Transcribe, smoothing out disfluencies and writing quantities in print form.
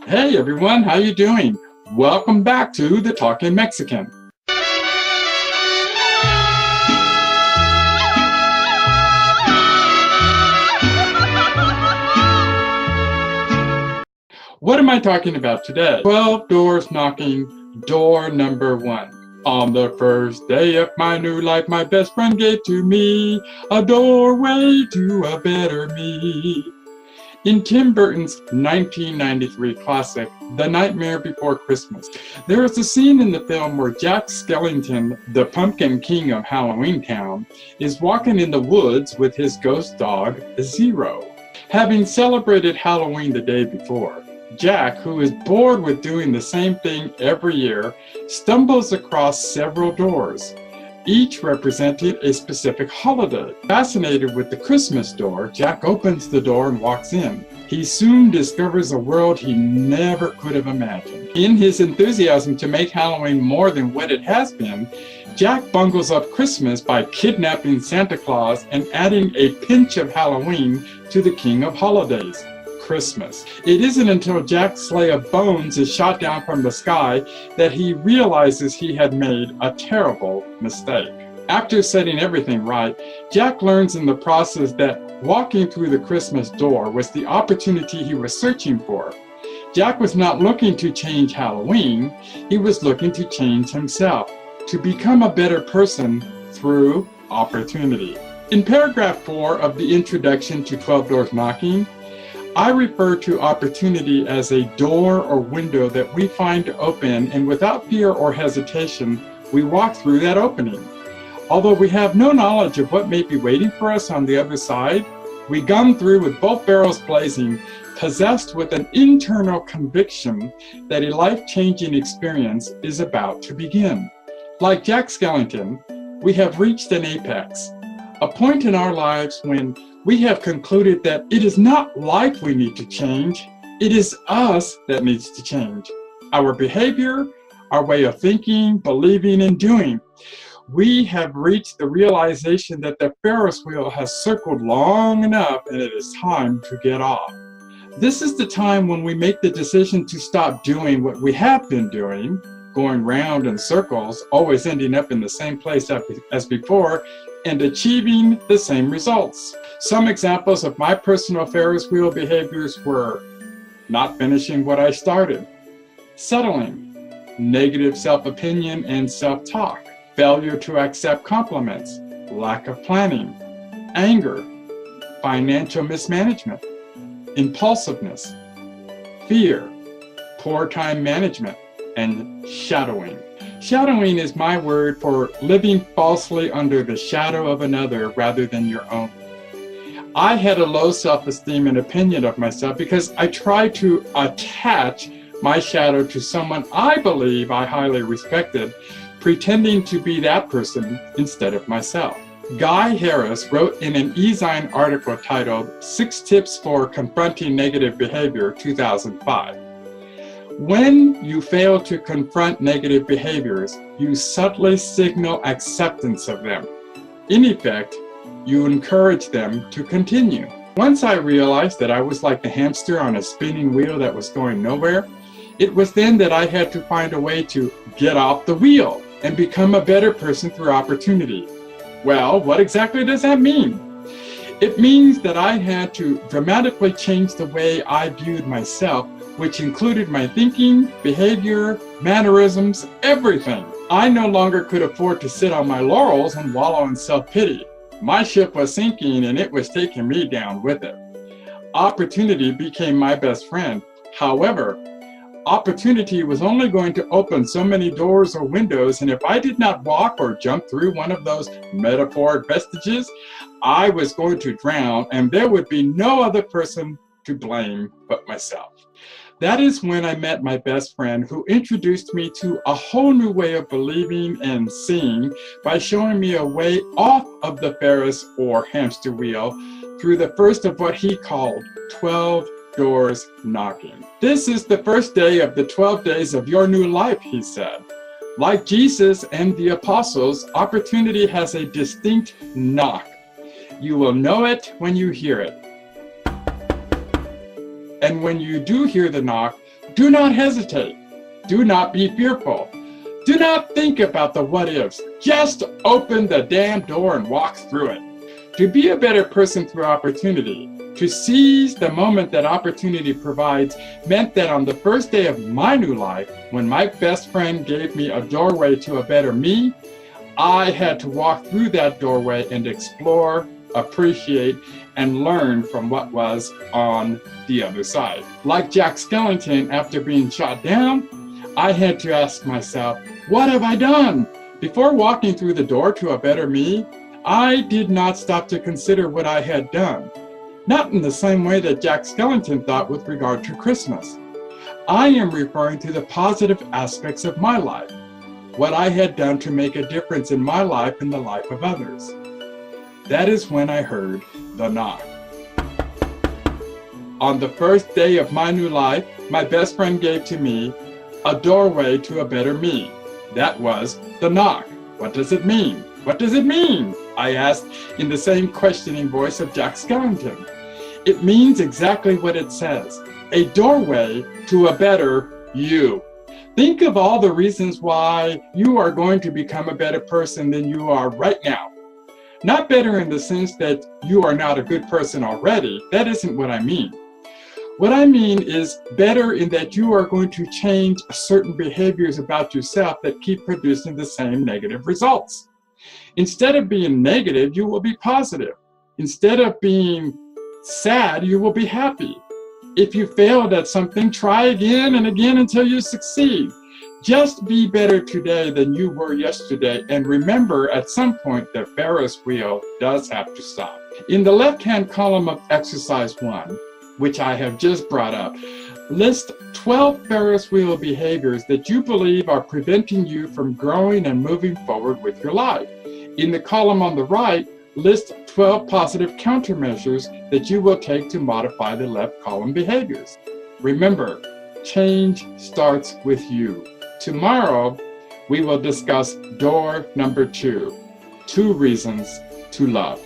Hey everyone, how you doing? Welcome back to the Talking Mexican. What am I talking about today? 12 doors knocking, door number 1. On the first day of my new life, my best friend gave to me a doorway to a better me. In Tim Burton's 1993 classic, The Nightmare Before Christmas, there is a scene in the film where Jack Skellington, the pumpkin king of Halloween Town, is walking in the woods with his ghost dog, Zero. Having celebrated Halloween the day before, Jack, who is bored with doing the same thing every year, stumbles across several doors, each representing a specific holiday. Fascinated with the Christmas door, Jack opens the door and walks in. He soon discovers a world he never could have imagined. In his enthusiasm to make Halloween more than what it has been, Jack bungles up Christmas by kidnapping Santa Claus and adding a pinch of Halloween to the king of holidays, Christmas. It isn't until Jack's sleigh of bones is shot down from the sky that he realizes he had made a terrible mistake. After setting everything right, Jack learns in the process that walking through the Christmas door was the opportunity he was searching for. Jack was not looking to change Halloween, he was looking to change himself, to become a better person through opportunity. In paragraph 4 of the introduction to 12 Doors Knocking, I refer to opportunity as a door or window that we find open, and without fear or hesitation, we walk through that opening. Although we have no knowledge of what may be waiting for us on the other side, we gun through with both barrels blazing, possessed with an internal conviction that a life-changing experience is about to begin. Like Jack Skellington, we have reached an apex, a point in our lives when we have concluded that it is not life we need to change, it is us that needs to change. Our behavior, our way of thinking, believing, and doing. We have reached the realization that the Ferris wheel has circled long enough and it is time to get off. This is the time when we make the decision to stop doing what we have been doing, going round in circles, always ending up in the same place as before, and achieving the same results. Some examples of my personal Ferris wheel behaviors were not finishing what I started, settling, negative self-opinion and self-talk, failure to accept compliments, lack of planning, anger, financial mismanagement, impulsiveness, fear, poor time management, and shadowing. Shadowing is my word for living falsely under the shadow of another rather than your own. I had a low self-esteem and opinion of myself because I tried to attach my shadow to someone I believe I highly respected, pretending to be that person instead of myself. Guy Harris wrote in an e-Zine article titled 6 Tips for Confronting Negative Behavior, 2005. When you fail to confront negative behaviors, you subtly signal acceptance of them. In effect, you encourage them to continue. Once I realized that I was like the hamster on a spinning wheel that was going nowhere, it was then that I had to find a way to get off the wheel and become a better person through opportunity. Well, what exactly does that mean? It means that I had to dramatically change the way I viewed myself, which included my thinking, behavior, mannerisms, everything. I no longer could afford to sit on my laurels and wallow in self-pity. My ship was sinking and it was taking me down with it. Opportunity became my best friend. However, opportunity was only going to open so many doors or windows, and if I did not walk or jump through one of those metaphoric vestiges, I was going to drown, and there would be no other person to blame but myself. That is when I met my best friend, who introduced me to a whole new way of believing and seeing by showing me a way off of the Ferris or hamster wheel through the first of what he called 12 doors knocking. This is the first day of the 12 days of your new life, he said. Like Jesus and the apostles, opportunity has a distinct knock. You will know it when you hear it. And when you do hear the knock, Do not hesitate. Do not be fearful. Do not think about the what ifs. Just open the damn door and walk through it. To be a better person through opportunity, to seize the moment that opportunity provides, meant that on the first day of my new life, when my best friend gave me a doorway to a better me, I had to walk through that doorway and explore, appreciate, and learn from what was on the other side. Like Jack Skellington after being shot down, I had to ask myself, what have I done? Before walking through the door to a better me, I did not stop to consider what I had done. Not in the same way that Jack Skellington thought with regard to Christmas. I am referring to the positive aspects of my life, what I had done to make a difference in my life and the life of others. That is when I heard the knock. On the first day of my new life, my best friend gave to me a doorway to a better me. That was the knock. What does it mean? What does it mean? I asked in the same questioning voice of Jack Skellington. It means exactly what it says, a doorway to a better you. Think of all the reasons why you are going to become a better person than you are right now. Not better in the sense that you are not a good person already. That isn't what I mean. What I mean is better in that you are going to change certain behaviors about yourself that keep producing the same negative results. Instead of being negative, you will be positive. Instead of being sad, you will be happy. If you failed at something, try again and again until you succeed. Just be better today than you were yesterday, and remember at some point the Ferris wheel does have to stop. In the left-hand column of exercise 1, which I have just brought up, list 12 Ferris wheel behaviors that you believe are preventing you from growing and moving forward with your life. In the column on the right, list 12 positive countermeasures that you will take to modify the left column behaviors. Remember, change starts with you. Tomorrow, we will discuss door number 2, 2 reasons to love.